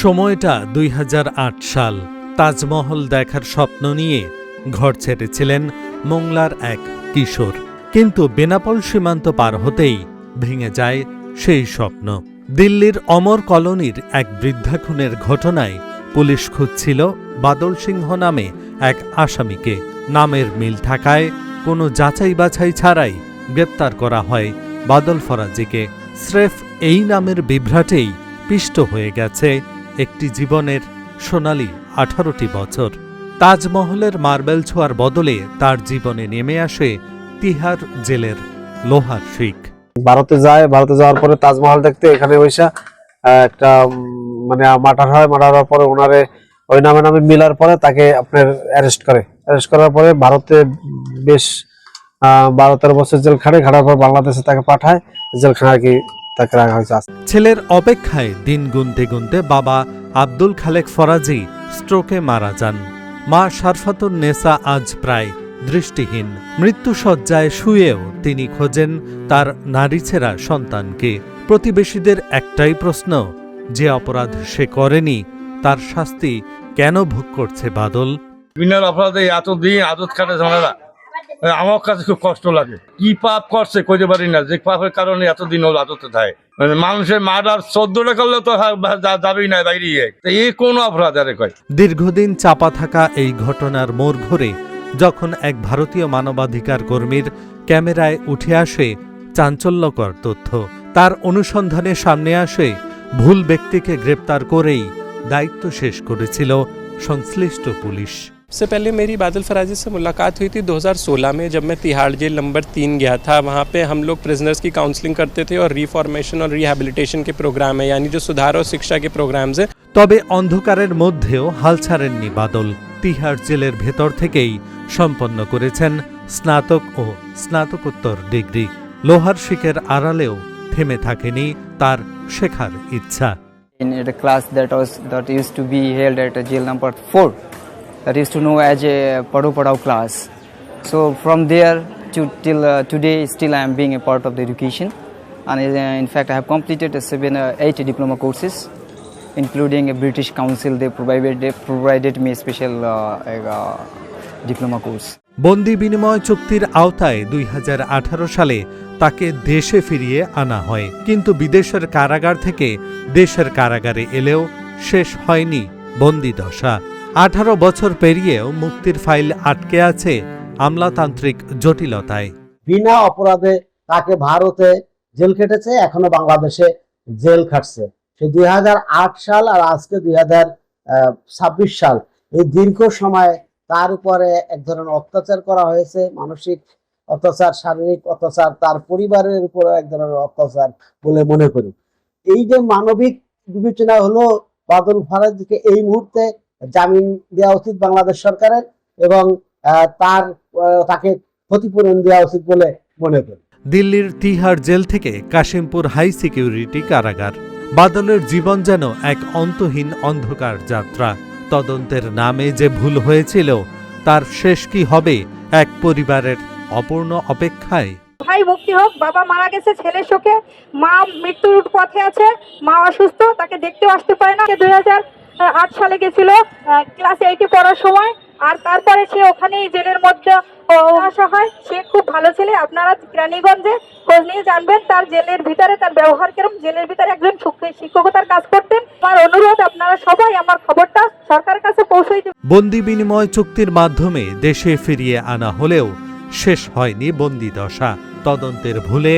সময়টা ২০০৮ সাল। তাজমহল দেখার স্বপ্ন নিয়ে ঘর ছেড়েছিলেন মোংলার এক কিশোর। কিন্তু বেনাপোল সীমান্ত পার হতেই ভেঙে যায় সেই স্বপ্ন। দিল্লির অমর কলোনির এক বৃদ্ধা খুনের ঘটনায় পুলিশ খুঁজছিল বাদল সিংহ নামে এক আসামিকে। নামের মিল থাকায় কোনো যাচাই বাছাই ছাড়াই গ্রেপ্তার করা হয় বাদল ফরাজিকে। স্রেফ এই নামের বিভ্রাটেই পিষ্ট হয়ে গেছে একটি জীবনের সোনালি 18টি বছর। তাজমহলের মার্বেল ছোঁয়ার বদলে তার জীবনে নেমে আসে তিহার জেলের লোহার শিক। ভারতে যাওয়ার পরে তাজমহল দেখতে এখানে বৈশা একটা মানে মার্ডার হয়। মার্ডার হওয়ার পরে ওনারে ওই নামে মিলার পরে তাকে আপনার অ্যারেস্ট করার পরে ভারতে বেশ 12-13 বছর জেল খাটার পর বাংলাদেশে তাকে পাঠায়। জেলখানা আর কি তাকে রাখা হয়েছে। ছেলের অপেক্ষায় দিন গুনতে গুনতে বাবা আব্দুল খালেক ফরাজি স্ট্রোকে মারা যান। মা শারফাতুন নেসা আজ প্রায় দৃষ্টিহীন। মৃত্যুশয্যায় শুয়েও তিনি খোঁজেন তার নারীছেড়া সন্তানকে। প্রতিবেশীদের একটাই প্রশ্ন, যে অপরাধ সে করেনি তার শাস্তি কেন ভোগ করছে বাদল? বিনার অপরাধে এতদিন আদত কাটে ঝামেলা, আমার কাছে খুব কষ্ট লাগে। কি পাপ করছে কইতে পারি না, যে পাপের কারণে এতদিন ওর আদতে থাকে। মানুষের মার্ডার 14টা করলে তো যাবেই না বাইরে। এই কোন অপরাধ আরে কয়? দীর্ঘদিন চাপা থাকা এই ঘটনার মোড় ঘুরে যখন এক ভারতীয় মানবাধিকার কর্মীর ক্যামেরায় উঠে আসে চাঞ্চল্যকর তথ্য। তার অনুসন্ধানে সামনে আসে ভুল ব্যক্তিকে গ্রেপ্তার করেই দায়িত্ব শেষ করেছিল সংশ্লিষ্ট পুলিশ। सबसे पहले मेरी बादल फराजी से मुलाकात हुई थी 2016 में, जब मैं तिहाड़ जेल नंबर 3 गया था। वहाँ पे हम लोग प्रिजनर्स की काउंसलिंग करते थे और रिफॉर्मेशन और रिहैबिलिटेशन के प्रोग्राम है, यानी जो सुधार और शिक्षा के प्रोग्राम्स है। তবে অন্ধকারের মধ্যেও হাল ছাড়েননি বাদল। তিহাড় জেলের ভেতর থেকেই সম্পন্ন করেছেন স্নাতক ও স্নাতকোত্তর ডিগ্রি। লোহার শিকের আড়ালেও থেমে থাকেনি তার শেখার ইচ্ছা। In a class that used to be held at jail number 4, that used to know as a Padao class. So from there till today, still I am being a part of the education, and in fact I have completed 8 diploma courses, including a British Council. They provided me a special diploma course. বন্দি বিনিময় চুক্তির আওতায় 2018 সালে তাকে দেশে ফিরিয়ে আনা হয়। কিন্তু বিদেশের কারাগার থেকে দেশের কারাগারে এলেও শেষ হয়নি বন্দিদশা। 18 বছর পেরিয়েও মুক্তির ফাইল আটকে আছে আমলাতান্ত্রিক জটিলতায়। বিনা অপরাধে তাকে ভারতে জেল খেটেছে, এখনো বাংলাদেশে জেল খাটছে। সে 2008 সাল আর আজকে 2026 সাল, এই দীর্ঘ সময় তার উপরে এক ধরনের অত্যাচার করা হয়েছে। মানসিক অত্যাচার, শারীরিক অত্যাচার, তার পরিবারের উপর এক ধরনের অত্যাচার বলে মনে করি। এই যে মানবিক বিবেচনা হলো, বাদল ফরাজিকে এই মুহূর্তে জামিন দেওয়া উচিত বাংলাদেশ সরকারের, এবং তাকে ক্ষতিপূরণ দেওয়া উচিত বলে মনে করি। দিল্লির তিহাড় জেল থেকে কাশিমপুর হাই সিকিউরিটি কারাগার। বাদলের জীবন যেন এক অন্তহীন অন্ধকার যাত্রা। তদন্তের নামে যে ভুল হয়েছিল তার শেষ কি হবে এক পরিবারের অপূর্ণ অপেক্ষায়। ভাই মুক্তি হোক, বাবা মারা গেছে ছেলের শোকে, মা মৃত্যুর পথে আছে, মা অসুস্থ, তাকে দেখতেও আসতে পারে না। 2008 সালে গেছিল ক্লাস 8 পড়ার সময়, আর তারপরে সে ওখানেই জেলের মধ্যে আসা হয়। সে খুব ভালো ছেলে, আপনারা রানীগঞ্জে খোঁজ নিয়ে জানবেন তার জেলের ভিতরে তার ব্যবহার কেরম। জেলের ভিতরে একজন শিক্ষকতার কাজ করতেন। আমার অনুরোধ, আপনারা সবাই আমার খবরটা সরকারের কাছে পৌঁছে দিন। বন্দি বিনিময় চুক্তির মাধ্যমে দেশে ফিরিয়ে আনা হলেও শেষ হয়নি বন্দিদশা। তদন্তের ভুলে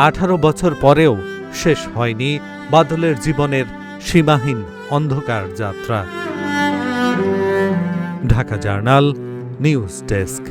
18 বছর পরেও শেষ হয়নি বাদলের জীবনের সীমাহীন অন্ধকার যাত্রা। Dhaka journal, news desk.